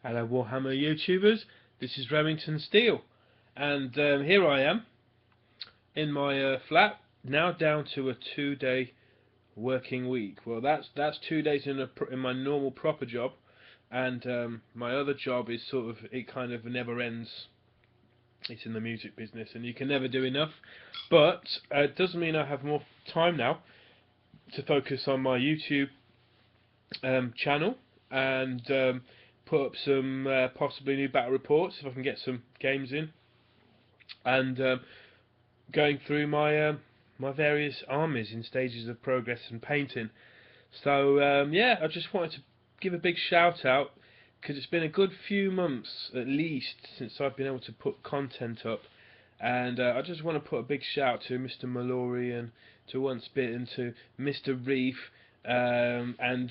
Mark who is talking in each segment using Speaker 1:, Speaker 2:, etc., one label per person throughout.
Speaker 1: Hello Warhammer Youtubers, this is Remington Steel, and here I am in my flat, now down to a 2-day working week. Well, that's 2 days in my normal proper job, and my other job is it kind of never ends. It's in the music business, and you can never do enough. But it doesn't mean I have more time now to focus on my YouTube channel and put up some possibly new battle reports if I can get some games in, and going through my various armies in stages of progress and painting. So yeah, I just wanted to give a big shout out because it's been a good few months at least since I've been able to put content up, and I just want to put a big shout to Mr. Mallory and to Once Bitten, to Mr. Reef, and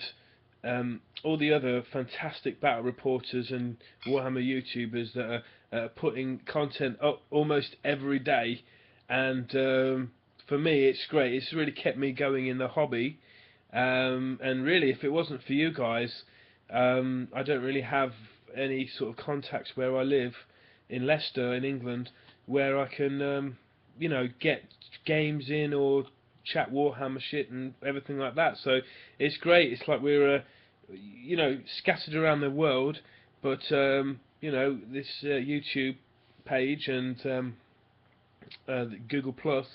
Speaker 1: all the other fantastic battle reporters and Warhammer YouTubers that are putting content up almost every day, and for me it's great. It's really kept me going in the hobby, and really if it wasn't for you guys, I don't really have any sort of contacts where I live in Leicester in England where I can get games in or chat Warhammer shit and everything like that. So it's great. It's like we're scattered around the world, but this YouTube page and the Google Plus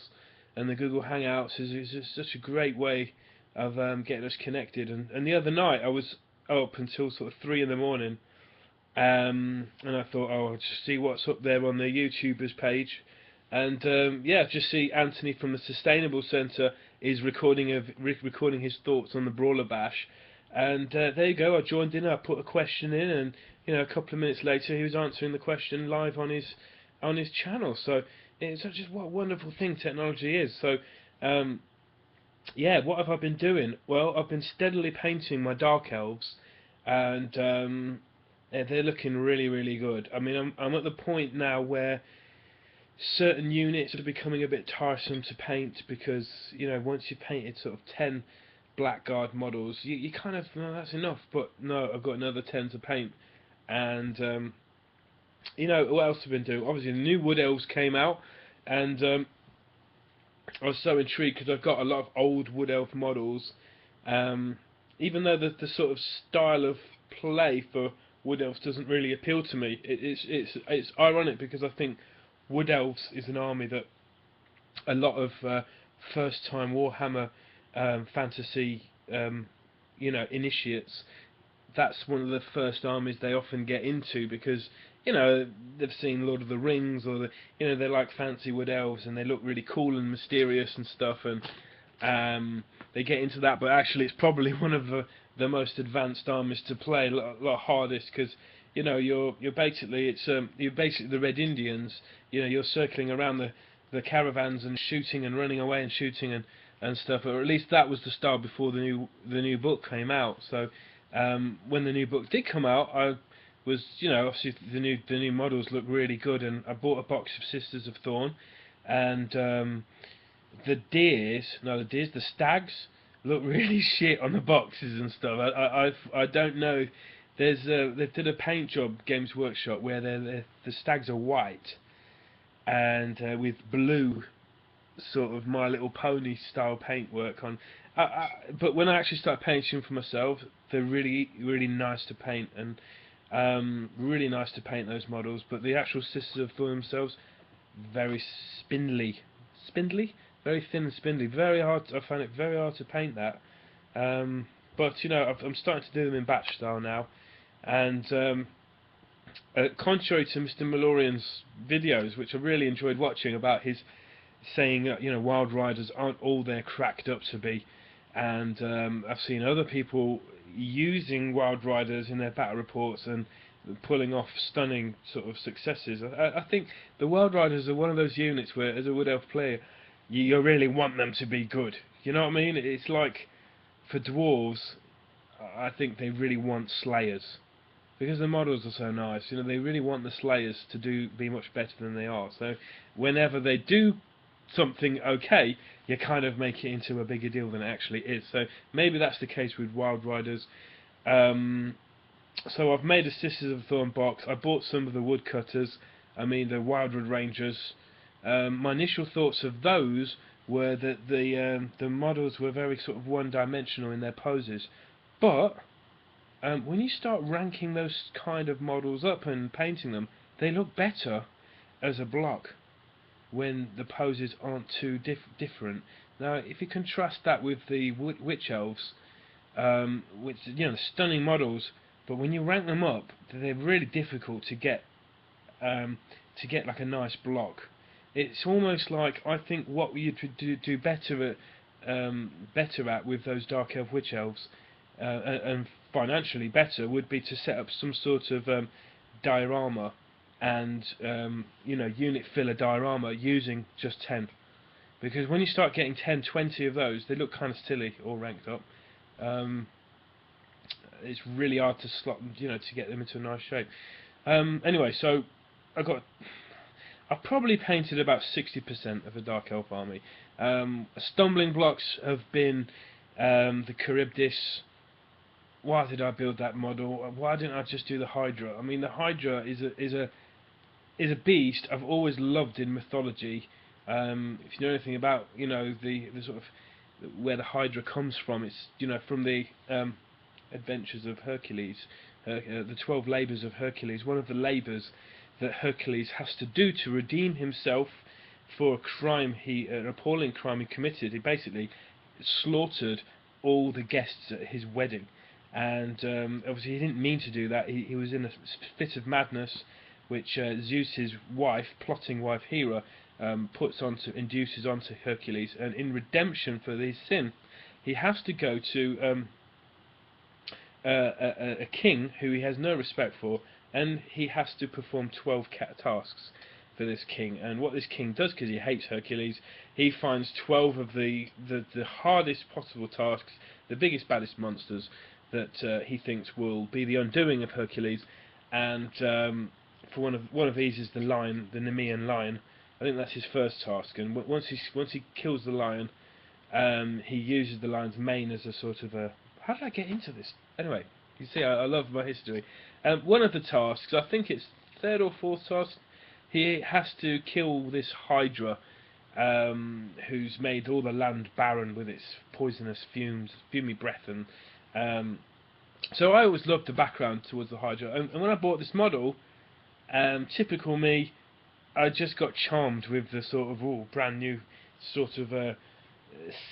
Speaker 1: and the Google Hangouts is just such a great way of getting us connected. And the other night I was up until sort of 3 in the morning, and I thought, oh, I'll just see what's up there on the YouTubers page. And yeah, just see Anthony from the Sustainable Centre is recording his thoughts on the Brawler Bash, and there you go. I joined in. I put a question in, and a couple of minutes later, he was answering the question live on his channel. So it's just what a wonderful thing technology is. So yeah, what have I been doing? Well, I've been steadily painting my Dark Elves, and they're looking really, really good. I mean, I'm at the point now where certain units are becoming a bit tiresome to paint because once you've painted sort of 10 Blackguard models, you kind of, no, that's enough. But no, I've got another 10 to paint, and what else I've been doing? Obviously, the new Wood Elves came out, and I was so intrigued because I've got a lot of old Wood Elf models. Even though the sort of style of play for Wood Elves doesn't really appeal to me, it's ironic because I think Wood Elves is an army that a lot of first-time Warhammer fantasy initiates, that's one of the first armies they often get into because they've seen Lord of the Rings, or they like fancy Wood Elves and they look really cool and mysterious and stuff, and they get into that. But actually it's probably one of the most advanced armies to play, a lot hardest, because you're basically the Red Indians. You're circling around the caravans and shooting and running away and shooting and stuff, or at least that was the style before the new book came out. So when the new book did come out, I was obviously the new models look really good, and I bought a box of Sisters of Thorn, and the stags look really shit on the boxes and stuff. I don't know. They did a paint job, Games Workshop, where the stags are white and with blue sort of My Little Pony style paintwork on. But when I actually started painting for myself, they're really, really nice to paint, and really nice to paint those models. But the actual Sisters of Thorn themselves, very spindly, very thin and spindly. Very hard. I find it very hard to paint that. But I'm starting to do them in batch style now, and contrary to Mr. Malorian's videos, which I really enjoyed watching, about his saying that Wild Riders aren't all they're cracked up to be, and I've seen other people using Wild Riders in their battle reports and pulling off stunning sort of successes. I think the Wild Riders are one of those units where, as a Wood Elf player, you really want them to be good. You know what I mean? It's like for dwarves, I think they really want Slayers because the models are so nice. They really want the Slayers to be much better than they are. So whenever they do something okay, you kind of make it into a bigger deal than it actually is. So maybe that's the case with Wild Riders. So I've made a Sisters of the Thorn box. I bought some of the woodcutters, the Wildwood Rangers. My initial thoughts of those were that the models were very sort of one-dimensional in their poses, but when you start ranking those kind of models up and painting them, they look better as a block when the poses aren't too different. Now, if you contrast that with the witch elves, which stunning models, but when you rank them up, they're really difficult to get like a nice block. It's almost like, I think what you'd do better at with those dark elf witch elves, and financially better, would be to set up some sort of diorama and unit filler diorama using just 10, because when you start getting 10, 20 of those, they look kind of silly all ranked up. It's really hard to slot them, to get them into a nice shape. Anyway, so I've probably painted about 60% of the Dark Elf army. Stumbling blocks have been the Charybdis. Why did I build that model? Why didn't I just do the Hydra? The Hydra is a beast I've always loved in mythology. If you know anything about the sort of where the Hydra comes from, it's from the adventures of Hercules, the 12 labours of Hercules. One of the labours that Hercules has to do to redeem himself for a crime, an appalling crime he committed. He basically slaughtered all the guests at his wedding, and obviously he didn't mean to do that. He was in a fit of madness, which Zeus's wife, plotting wife Hera, induces onto Hercules, and in redemption for his sin, he has to go to a king who he has no respect for, and he has to perform 12 tasks for this king. And what this king does, because he hates Hercules, he finds 12 of the hardest possible tasks, the biggest, baddest monsters that he thinks will be the undoing of Hercules. And for one of these is the lion, the Nemean lion. I think that's his first task. And once he kills the lion, he uses the lion's mane as a sort of a... How did I get into this? Anyway, you see, I love my history. One of the tasks, I think it's third or fourth task, he has to kill this Hydra, who's made all the land barren with its poisonous fumy breath. And so I always loved the background towards the Hydra. And when I bought this model, typical me, I just got charmed with the sort of brand new sort of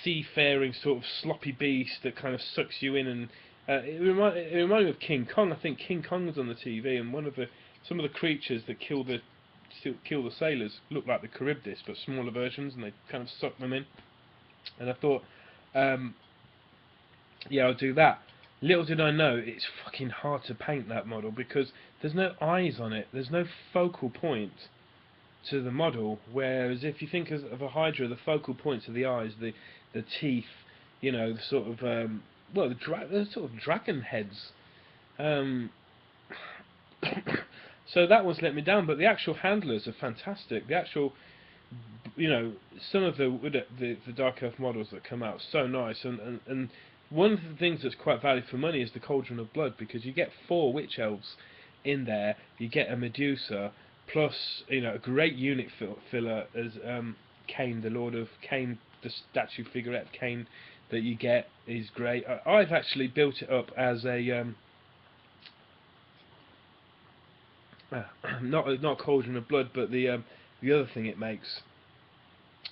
Speaker 1: seafaring sort of sloppy beast that kind of sucks you in, and it reminded me of King Kong. I think King Kong was on the TV, and some of the creatures that kill the sailors look like the Charybdis, but smaller versions, and they kind of suck them in. And I thought, yeah, I'll do that. Little did I know, it's fucking hard to paint that model because there's no eyes on it. There's no focal point to the model, whereas if you think of a Hydra, the focal points are the eyes, the teeth, the sort of the sort of dragon heads. So that one's let me down, but the actual handlers are fantastic. The actual, some of the Dark Elf models that come out so nice, and one of the things that's quite valued for money is the Cauldron of Blood, because you get 4 witch elves in there, you get a Medusa, plus a great unit filler as Cain, the Lord of Cain, the statue figurette Cain that you get is great. I've actually built it up as a not Cauldron of Blood, but the other thing it makes.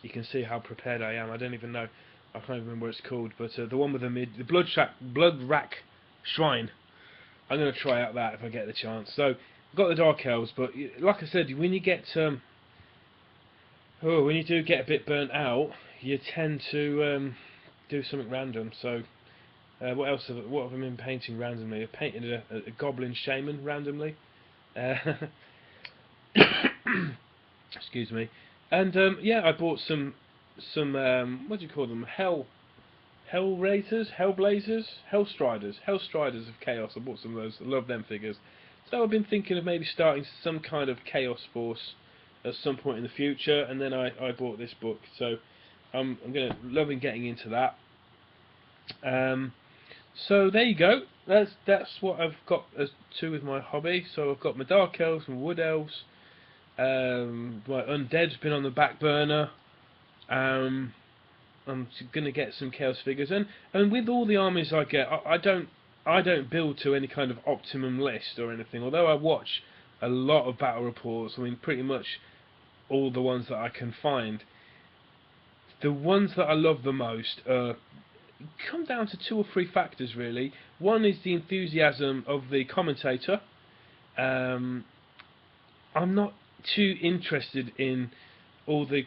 Speaker 1: You can see how prepared I am. I don't even know. I can't even remember what it's called, but the one with the blood rack shrine. I'm going to try out that if I get the chance. So I've got the Dark Elves, but like I said, when you get when you do get a bit burnt out, you tend to do something random. So what else? What have I been painting randomly? I've painted a goblin shaman randomly. Excuse me. And yeah, I bought some what do you call them? Hellblazers of Chaos. I bought some of those. I love them figures. So I've been thinking of maybe starting some kind of Chaos Force at some point in the future, and then I bought this book. So I'm loving getting into that. So there you go. That's what I've got as to with my hobby. So I've got my dark elves and wood elves. My undead's been on the back burner. Um, I'm gonna get some chaos figures, and with all the armies I get, I don't build to any kind of optimum list or anything. Although I watch a lot of battle reports. I mean, pretty much all the ones that I can find. The ones that I love the most come down to two or three factors really. One is the enthusiasm of the commentator. Um, I'm not too interested in all the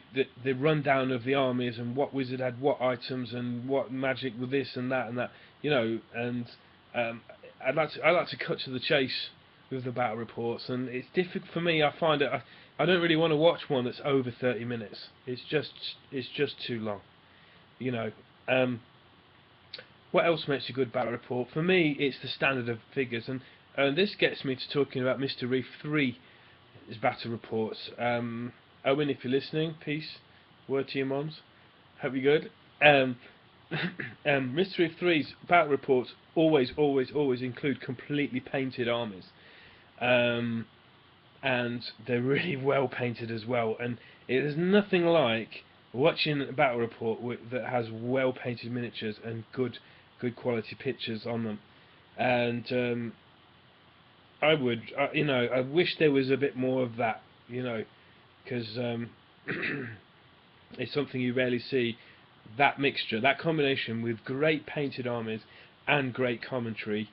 Speaker 1: rundown of the armies and what wizard had what items and what magic with this and that, you know. And um, I like to cut to the chase with the battle reports, and it's difficult for me. I find it. I don't really want to watch one that's over 30 minutes. It's just too long, you know. What else makes a good battle report? For me, it's the standard of figures, and this gets me to talking about Mr. Reef 3's battle reports. Owen, if you're listening, peace. Word to your moms. Hope you're good. Mr. Reef 3's battle reports always include completely painted armies. And they're really well painted as well. And it is nothing like watching a battle report that has well painted miniatures and good quality pictures on them. And I wish there was a bit more of that, you know, because it's something you rarely see. That mixture, that combination with great painted armies and great commentary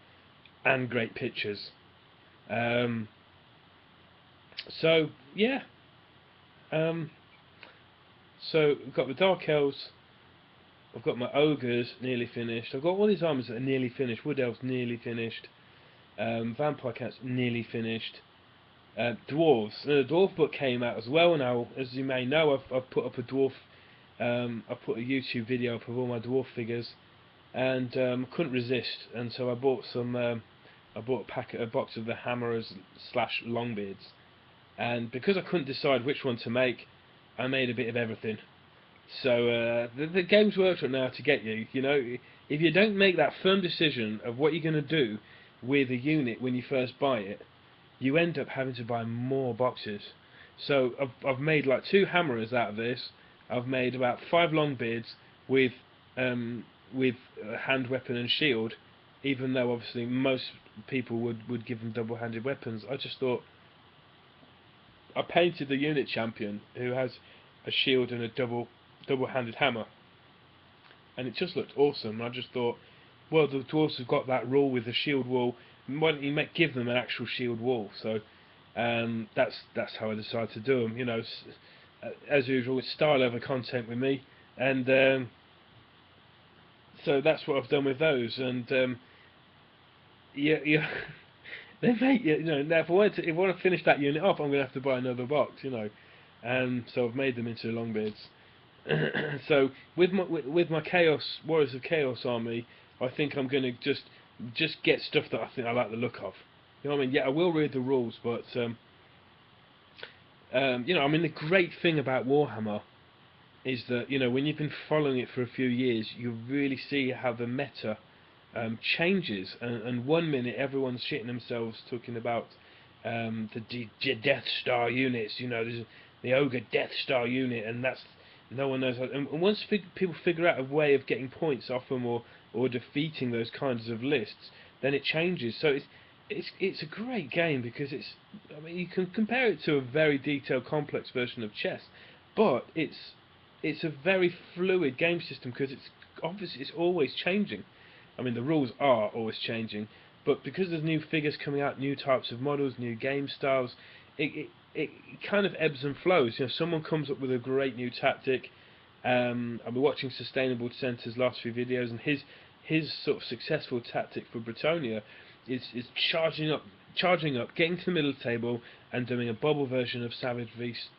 Speaker 1: and great pictures. So yeah. So we've got the Dark Elves. I've got my ogres nearly finished. I've got all these armies that are nearly finished. Wood Elves nearly finished. Vampire Cats nearly finished. Dwarves. The dwarf book came out as well now. As you may know, I've put up a dwarf. I put a YouTube video up of all my dwarf figures, and couldn't resist, and so I bought some. I bought a box of the Hammerers / Longbeards, and because I couldn't decide which one to make, I made a bit of everything. So the Games Workshop now to get you. You know, if you don't make that firm decision of what you're going to do with a unit when you first buy it, you end up having to buy more boxes. So I've made like 2 Hammerers out of this. I've made about 5 Longbeards with a hand weapon and shield, even though obviously most people would give them double-handed weapons. I just thought, I painted the unit champion who has a shield and a double-handed hammer, and it just looked awesome. I just thought, well, the dwarves have got that rule with the shield wall. Why don't you give them an actual shield wall? So that's how I decided to do them. You know, as usual, it's style over content with me, and so that's what I've done with those. And yeah. They make, you know. Now, if I want to finish that unit off, I'm going to have to buy another box, you know. And so I've made them into Longbeards. So with my Chaos Warriors of Chaos army, I think I'm going to just get stuff that I think I like the look of. You know what I mean? Yeah, I will read the rules, but you know, I mean, the great thing about Warhammer is that, you know, when you've been following it for a few years, you really see how the meta changes, and 1 minute everyone's shitting themselves talking about the Death Star units. You know, there's the Ogre Death Star unit, and that's, no one knows how, and once people figure out a way of getting points off them or defeating those kinds of lists, then it changes. So it's a great game because I mean, you can compare it to a very detailed, complex version of chess, but it's a very fluid game system because it's always changing. I mean, the rules are always changing, but because there's new figures coming out, new types of models, new game styles, it kind of ebbs and flows. You know, someone comes up with a great new tactic. I've been watching Sustainable Centre's last few videos, and his sort of successful tactic for Bretonia is charging up, getting to the middle table, and doing a bubble version of Savage Beast,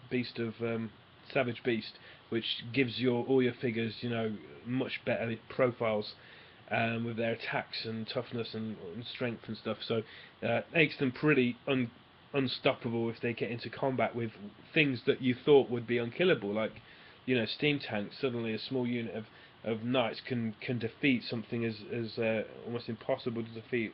Speaker 1: which gives all your figures, you know, much better profiles. With their attacks and toughness and strength and stuff, so makes them pretty unstoppable if they get into combat with things that you thought would be unkillable, like, you know, steam tanks. Suddenly a small unit of knights can defeat something as almost impossible to defeat.